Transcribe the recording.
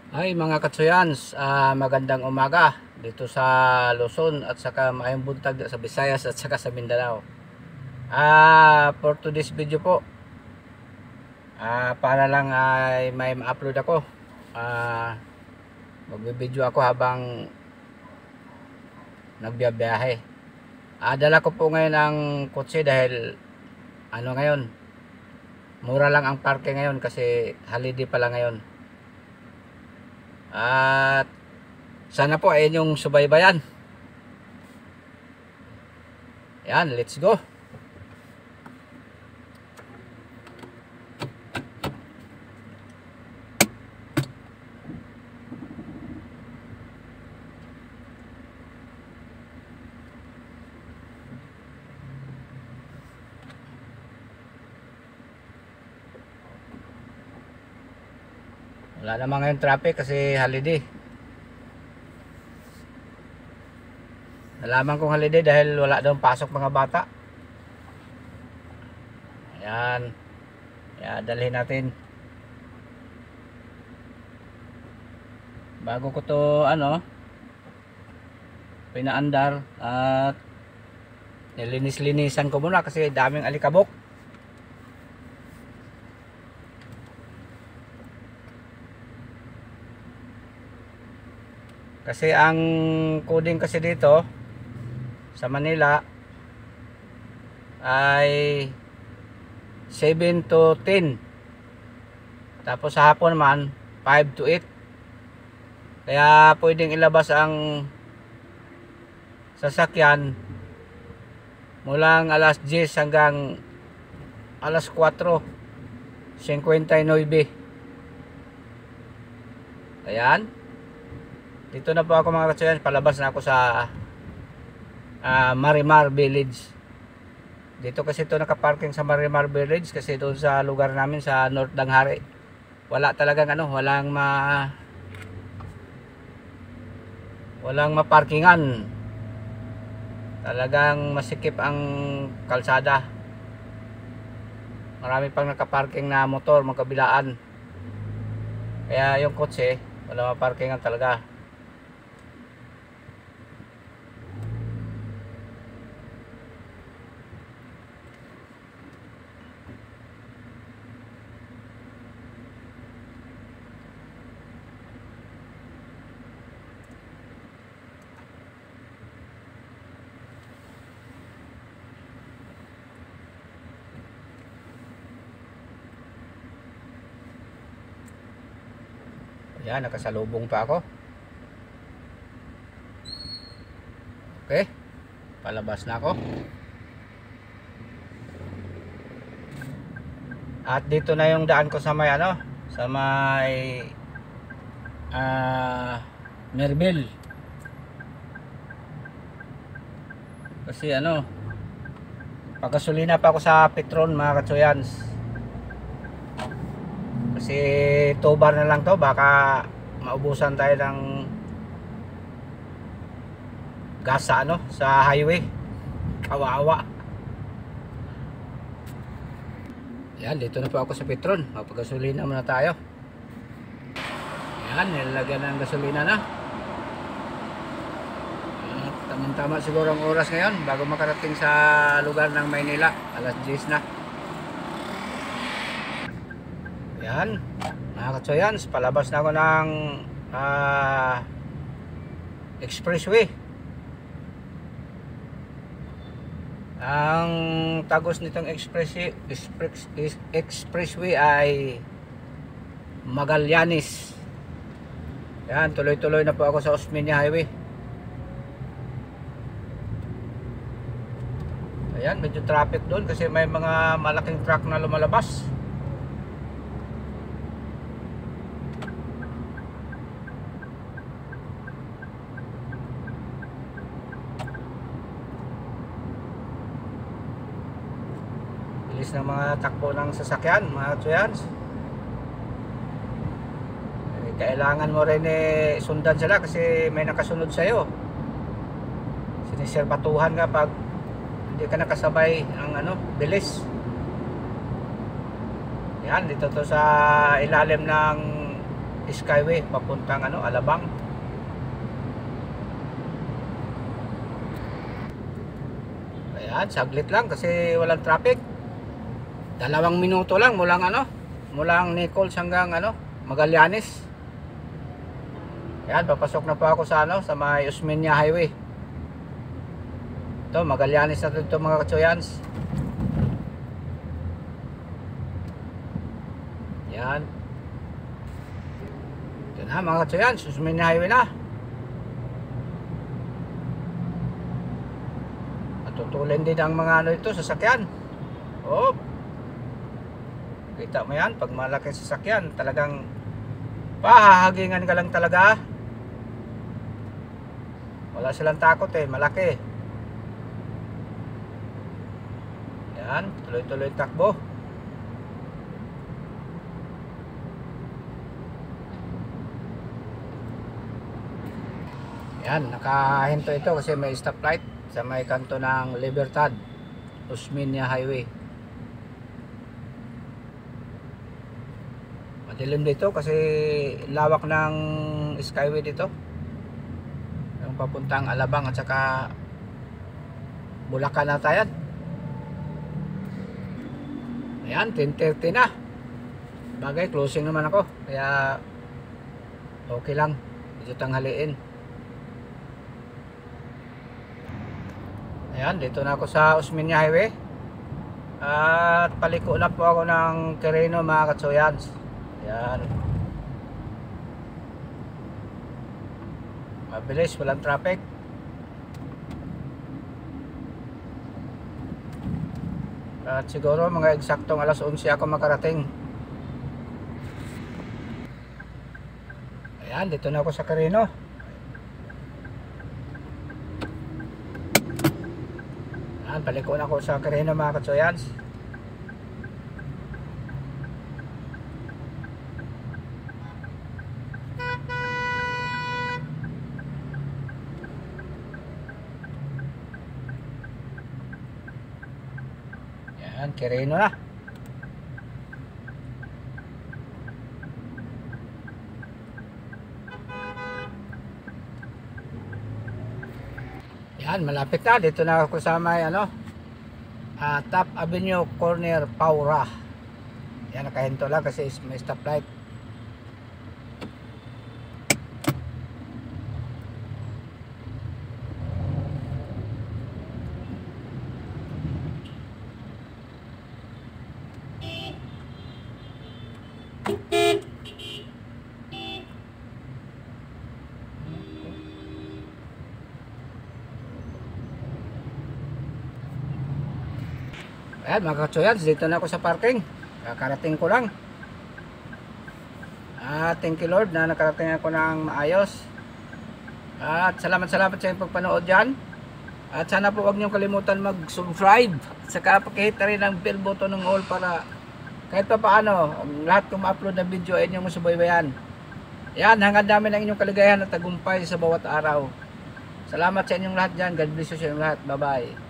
Ay mga katsuyans, magandang umaga dito sa Luzon at saka maayong buntag sa Visayas at saka sa Mindanao. For today's video po, para lang ay may ma-upload ako. Magbe-video ako habang nagbiyahe. Dala ko po ngayon ang kotse dahil ngayon, mura lang ang parking ngayon kasi holiday pala ngayon. At sana po ay inyong subaybayan. Yan, let's go. Wala naman ngayon traffic kasi holiday. Nalaman kong holiday dahil wala daw pasok mga bata. Ayan. Ayan, dalhin natin. Bago ko to pinaandar at nilinis-linisan ko muna kasi daming alikabok. Kasi ang coding kasi dito sa Manila ay 7 to 10. Tapos sa hapon naman 5 to 8. Kaya pwedeng ilabas ang sasakyan mulang alas 10 hanggang alas 4:59. Ayan. Dito na po ako mga katsuyan, palabas na ako sa Marimar Village. Dito kasi ito nakaparking sa Marimar Village kasi doon sa lugar namin sa North Danghari wala talagang walang maparkingan. Talagang masikip ang kalsada. Marami pang nakaparking na motor magkabilaan. Kaya yung kotse wala maparkingan talaga. Yan, nakasalubong pa ako. Okay, palabas na ako. At dito na yung daan ko sa may sa may Merville. Kasi pagkasulina pa ako sa Petron mga katsuyans. Kasi 2 bar na lang to, baka maubusan tayo ng gas sa sa highway. Kawawa. Yan, dito na po ako sa Petron. Magpagasolina muna tayo. Yan, nilalagyan ng gasolina na. At tamang-tama siguro ang oras ngayon bago makarating sa lugar ng Maynila. Alas 10 na. Yan, mga katsoyans, palabas na ako ng expressway. Ang tagos nitong expressway ay Magallanes. Yan, tuloy-tuloy na po ako sa Osmeña Highway. Ayan, medyo traffic doon kasi may mga malaking truck na lumalabas. Bilis ng mga takbo ng sasakyan mga tsuyans. Kailangan mo rin sundan sila kasi may nakasunod sa'yo. Siniserbatuhan ka pag hindi ka nakasabay ng bilis. Yan, dito to sa ilalim ng Skyway papuntang Alabang. Ayan, saglit lang kasi walang traffic. 2 minuto lang mulang Nichols hanggang Magallanes. Ayan, papasok na po ako sa sa may Osmeña Highway. Ito, Magallanes na ito mga katsoyans. Yan. Ito na mga katsoyans, Osmeña Highway na. Matutulin din ang mga ito, sasakyan. Oh. Kita mo yan, pag malaki sasakyan, talagang pahahagingan ka lang talaga. Wala silang takot malaki. Yan, tuloy-tuloy takbo. Yan, nakahinto ito kasi may stoplight sa may kanto ng Libertad, Osmeña Highway. Madilim dito kasi lawak ng Skyway dito. Yung papuntang Alabang at saka Bulacan na tayo. Ayan, 10:30 na. Bagay, closing naman ako. Kaya okay lang. Medyo tanghaliin. Ayan, dito na ako sa Osmeña Highway. At paliko na po ako ng Quirino mga katsoyans. Ayan. Mabilis, walang traffic. At siguro mga eksaktong alas 11 ako makarating. Ayan, dito na ako sa Quirino. Ayan, paliko na ako sa Quirino mga katsoyans. Ayan, Quirino na. Yan, malapit na. Dito na ako sa may Top Avenue Corner, Paura. Yan, nakahinto lang kasi may stoplight. Ayan mga katsoyans, dito na ako sa parking. Kakarating ko lang. Thank you Lord na nakarating ako ng maayos. At salamat sa inyong pagpanood dyan. At sana po huwag niyong kalimutan mag-subscribe. At saka pakihit na rin ang bell button ng all para kahit pa paano, lahat kong ma-upload na video ay inyong masubaybayan. Yan, hangad namin ang inyong kaligayahan at tagumpay sa bawat araw. Salamat sa inyong lahat dyan. God bless you sa inyong lahat. Bye bye.